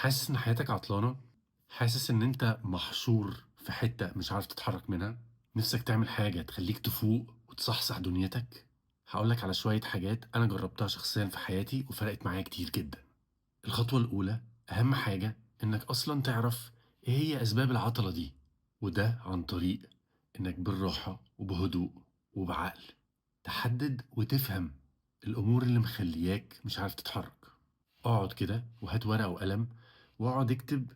حاسس إن حياتك عطلانة؟ حاسس إن أنت محشور في حتة مش عارف تتحرك منها؟ نفسك تعمل حاجة تخليك تفوق وتصحصح دنيتك؟ هقولك على شوية حاجات أنا جربتها شخصيا في حياتي وفرقت معايا كتير جدا. الخطوة الأولى، أهم حاجة إنك أصلا تعرف إيه هي أسباب العطلة دي، وده عن طريق إنك بالراحة وبهدوء وبعقل تحدد وتفهم الأمور اللي مخلياك مش عارف تتحرك. اقعد كده وهات ورقة وقلم واقعد اكتب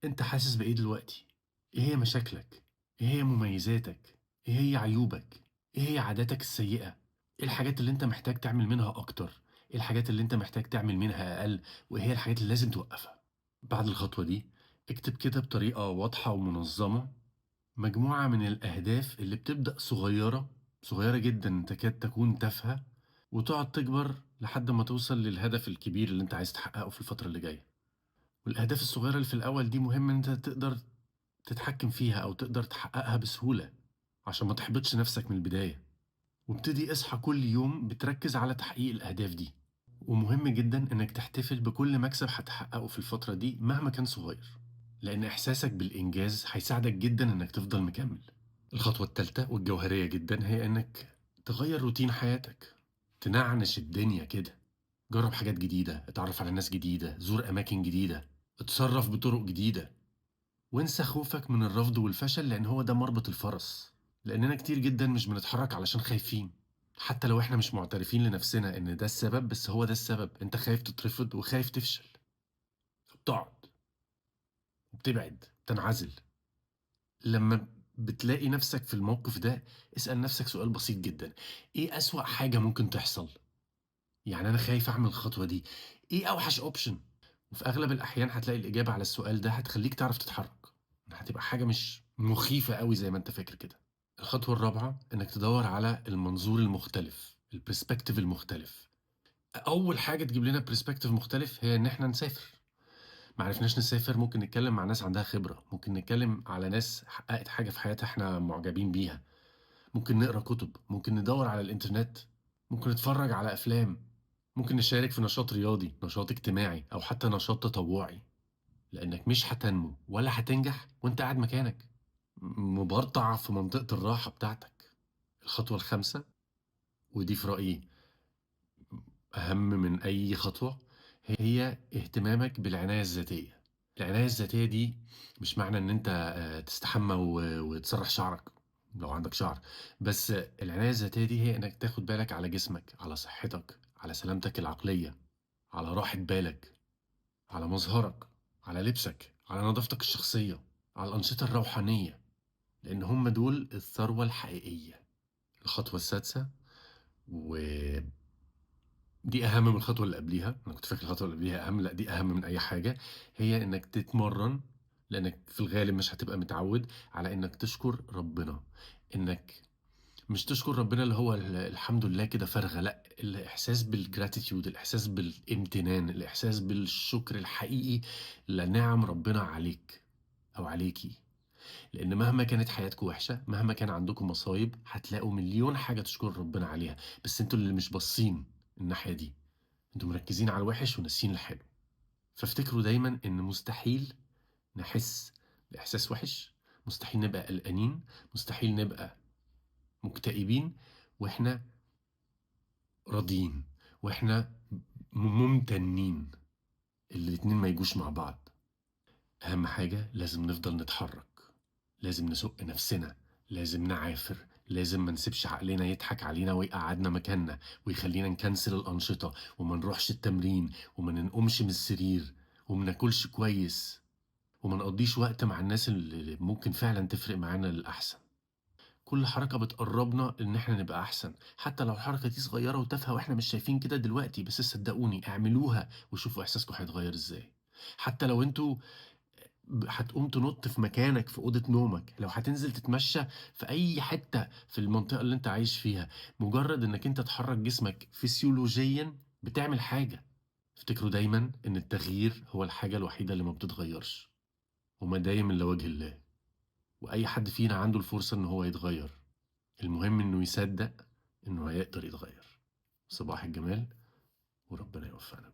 انت حاسس بايه دلوقتي، ايه هي مشاكلك، ايه هي مميزاتك، ايه هي عيوبك، ايه هي عاداتك السيئة، ايه الحاجات اللي انت محتاج تعمل منها اكتر، ايه الحاجات اللي انت محتاج تعمل منها اقل، وايه هي الحاجات اللي لازم توقفها. بعد الخطوة دي اكتب كده بطريقة واضحة ومنظمة مجموعة من الأهداف اللي بتبدأ صغيرة، صغيرة جدا تكاد تكون تافهة، وتقعد تكبر لحد ما توصل للهدف الكبير اللي انت عايز تحققه في الفترة اللي جاية. والأهداف الصغيرة اللي في الأول دي مهم إن انت تقدر تتحكم فيها أو تقدر تحققها بسهولة عشان ما تحبطش نفسك من البداية. وابتدي اصحى كل يوم بتركز على تحقيق الأهداف دي. ومهم جدا إنك تحتفل بكل مكسب هتحققه في الفترة دي مهما كان صغير، لأن إحساسك بالإنجاز هيساعدك جدا إنك تفضل مكمل. الخطوة التالتة والجوهرية جدا هي إنك تغير روتين حياتك، تنعنش الدنيا كده. جرب حاجات جديدة، اتعرف على ناس جديدة، زور أماكن جديدة، اتصرف بطرق جديدة، وانسى خوفك من الرفض والفشل لأن هو ده مربط الفرس. لأننا كتير جدا مش بنتحرك علشان خايفين، حتى لو احنا مش معترفين لنفسنا ان ده السبب، بس هو ده السبب. انت خايف تترفض وخايف تفشل، فبتقعد وبتبعد تنعزل. لما بتلاقي نفسك في الموقف ده اسأل نفسك سؤال بسيط جدا: ايه أسوأ حاجة ممكن تحصل؟ يعني أنا خايف أعمل الخطوة دي، ايه أوحش اوبشن؟ وفي أغلب الأحيان هتلاقي الإجابة على السؤال ده هتخليك تعرف تتحرك، هتبقى حاجة مش مخيفة قوي زي ما انت فاكر كده. الخطوة الرابعة انك تدور على المنظور المختلف، البرسبكتيف المختلف. أول حاجة تجيب لنا برسبكتيف مختلف هي إن احنا نسافر. معرفناش نسافر، ممكن نتكلم مع ناس عندها خبرة، ممكن نتكلم على ناس حققت حاجة في حياتها احنا معجبين بيها، ممكن نقرا كتب، ممكن ندور على الإنترنت، ممكن نتفرج على أفلام، ممكن نشارك في نشاط رياضي، نشاط اجتماعي، أو حتى نشاط تطوعي. لأنك مش هتنمو ولا هتنجح وانت قاعد مكانك مبرطع في منطقة الراحة بتاعتك. الخطوة الخامسة، ودي في رأيي أهم من أي خطوة، هي اهتمامك بالعناية الذاتية. العناية الذاتية دي مش معنى إن أنت تستحمى وتسرح شعرك لو عندك شعر، بس العناية الذاتية دي هي إنك تاخد بالك على جسمك، على صحتك، على سلامتك العقلية، على راحة بالك، على مظهرك، على لبسك، على نظافتك الشخصية، على الأنشطة الروحانية، لأن هم دول الثروة الحقيقية. الخطوة السادسة، ودي أهم من الخطوة اللي قبليها، أنا كنت فاكر الخطوة اللي قبليها أهم، لأ دي أهم من أي حاجة، هي إنك تتمرن، لأنك في الغالب مش هتبقى متعود على إنك تشكر ربنا. إنك مش تشكر ربنا اللي هو الحمد لله كده فارغة، لأ، الإحساس بالجراتيتيود، الإحساس بالامتنان، الإحساس بالشكر الحقيقي لنعم ربنا عليك أو عليكي. لأن مهما كانت حياتكم وحشة، مهما كان عندكم مصايب، هتلاقوا مليون حاجة تشكر ربنا عليها، بس انتوا اللي مش باصين الناحية دي، انتوا مركزين على الوحش وناسيين الحلو. فافتكروا دايما ان مستحيل نحس بإحساس وحش، مستحيل نبقى قلقانين، مستحيل نبقى مكتئبين واحنا راضيين، واحنا ممتنين. الاتنين ما يجوش مع بعض. أهم حاجة لازم نفضل نتحرك، لازم نسوق نفسنا، لازم نعافر، لازم ما نسيبش عقلنا يضحك علينا ويقعدنا مكاننا ويخلينا نكنسل الأنشطة وما نروحش التمرين وما نقومش من السرير وما ناكلش كويس وما نقضيش وقت مع الناس اللي ممكن فعلا تفرق معانا للأحسن. كل حركة بتقربنا إن احنا نبقى أحسن، حتى لو الحركة دي صغيرة وتافهة واحنا مش شايفين كده دلوقتي، بس صدقوني اعملوها وشوفوا إحساسكم هيتغير إزاي. حتى لو انتوا هتقوم تنط في مكانك في أوضة نومك، لو هتنزل تتمشى في أي حتة في المنطقة اللي أنت عايش فيها، مجرد إنك أنت تحرك جسمك فسيولوجيا بتعمل حاجة. افتكروا دايما إن التغيير هو الحاجة الوحيدة اللي ما بتتغيرش، وما دايم إلا وجه الله. وأي حد فينا عنده الفرصة إن هو يتغير، المهم إنه يصدق إنه هيقدر يتغير. صباح الجمال وربنا يوفقنا.